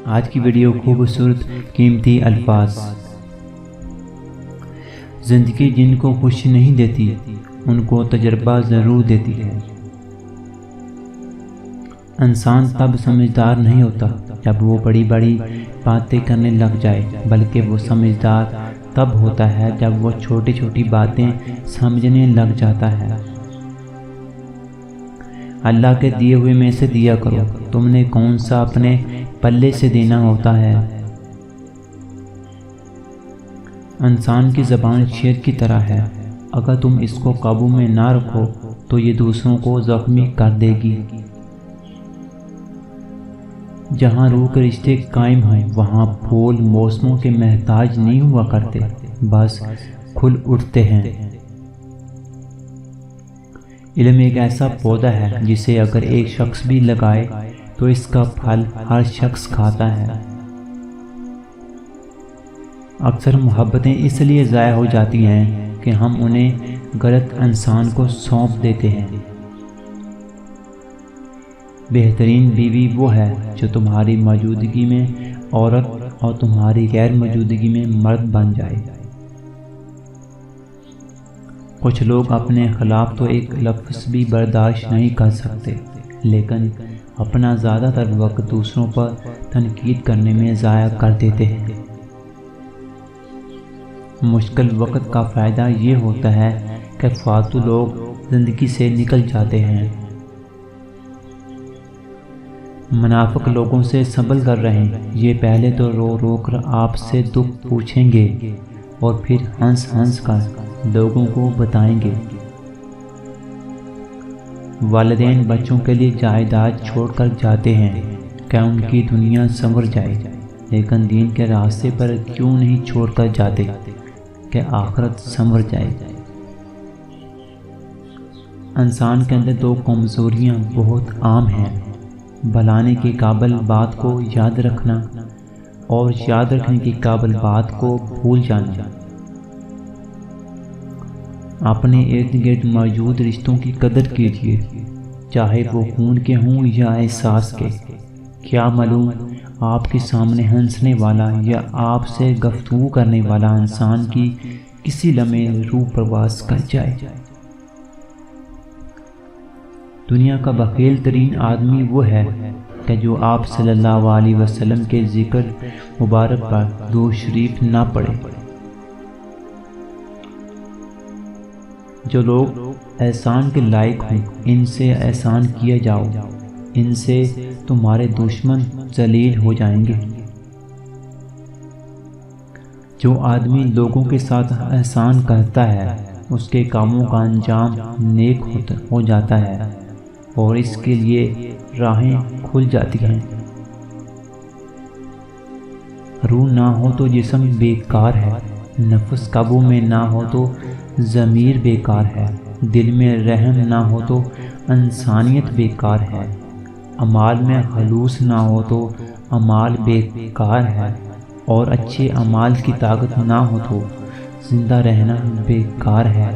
آج کی ویڈیو خوبصورت قیمتی الفاظ۔ زندگی جن کو خوشی نہیں دیتی ان کو تجربہ ضرور دیتی ہے۔ انسان تب سمجھدار نہیں ہوتا جب وہ بڑی بڑی باتیں کرنے لگ جائے، بلکہ وہ سمجھدار تب ہوتا ہے جب وہ چھوٹی چھوٹی باتیں سمجھنے لگ جاتا ہے۔ اللہ کے دیے ہوئے میں سے دیا کرو، تم نے کون سا اپنے پلے سے دینا ہوتا ہے۔ انسان کی زبان شیر کی طرح ہے، اگر تم اس کو قابو میں نہ رکھو تو یہ دوسروں کو زخمی کر دے گی۔ جہاں روح کے رشتے قائم ہیں وہاں پھول موسموں کے محتاج نہیں ہوا کرتے، بس کھل اٹھتے ہیں۔ علم ایک ایسا پودا ہے جسے اگر ایک شخص بھی لگائے تو اس کا پھل ہر شخص کھاتا ہے۔ اکثر محبتیں اس لیے ضائع ہو جاتی ہیں کہ ہم انہیں غلط انسان کو سونپ دیتے ہیں۔ بہترین بیوی وہ ہے جو تمہاری موجودگی میں عورت اور تمہاری غیر موجودگی میں مرد بن جائے۔ کچھ لوگ اپنے خلاف تو ایک لفظ بھی برداشت نہیں کر سکتے، لیکن اپنا زیادہ تر وقت دوسروں پر تنقید کرنے میں ضائع کر دیتے ہیں۔ مشکل وقت کا فائدہ یہ ہوتا ہے کہ فالتو لوگ زندگی سے نکل جاتے ہیں۔ منافق لوگوں سے سنبھل کر رہیں، یہ پہلے تو رو رو کر آپ سے دکھ پوچھیں گے اور پھر ہنس ہنس کر لوگوں کو بتائیں گے۔ والدین بچوں کے لیے جائیداد چھوڑ کر جاتے ہیں کہ ان کی دنیا سنور جائے، لیکن دین کے راستے پر کیوں نہیں چھوڑ کر جاتے کہ آخرت سنور جائے۔ انسان کے اندر دو کمزوریاں بہت عام ہیں، بھلانے کے قابل بات کو یاد رکھنا اور یاد رکھنے کے قابل بات کو بھول جانا۔ اپنے ارد گرد موجود رشتوں کی قدر کیجیے، چاہے وہ خون کے ہوں یا احساس کے۔ کیا معلوم آپ کے سامنے ہنسنے والا یا آپ سے گفتگو کرنے والا انسان کی کسی لمحے روح پرواز کر جائے۔ دنیا کا بخیل ترین آدمی وہ ہے کہ جو آپ صلی اللہ علیہ وسلم کے ذکر مبارک پر درود شریف نہ پڑھے۔ جو لوگ احسان کے لائق ہوں ان سے احسان کیا جاؤ، ان سے تمہارے دشمن ذلیل ہو جائیں گے۔ جو آدمی لوگوں کے ساتھ احسان کرتا ہے اس کے کاموں کا انجام نیک ہو جاتا ہے اور اس کے لیے راہیں کھل جاتی ہیں۔ روح نہ ہو تو جسم بیکار ہے، نفس قابو میں نہ ہو تو ضمیر بیکار ہے، دل میں رحم نہ ہو تو انسانیت بیکار ہے، اعمال میں خلوص نہ ہو تو اعمال بیکار ہے، اور اچھے اعمال کی طاقت نہ ہو تو زندہ رہنا بیکار ہے۔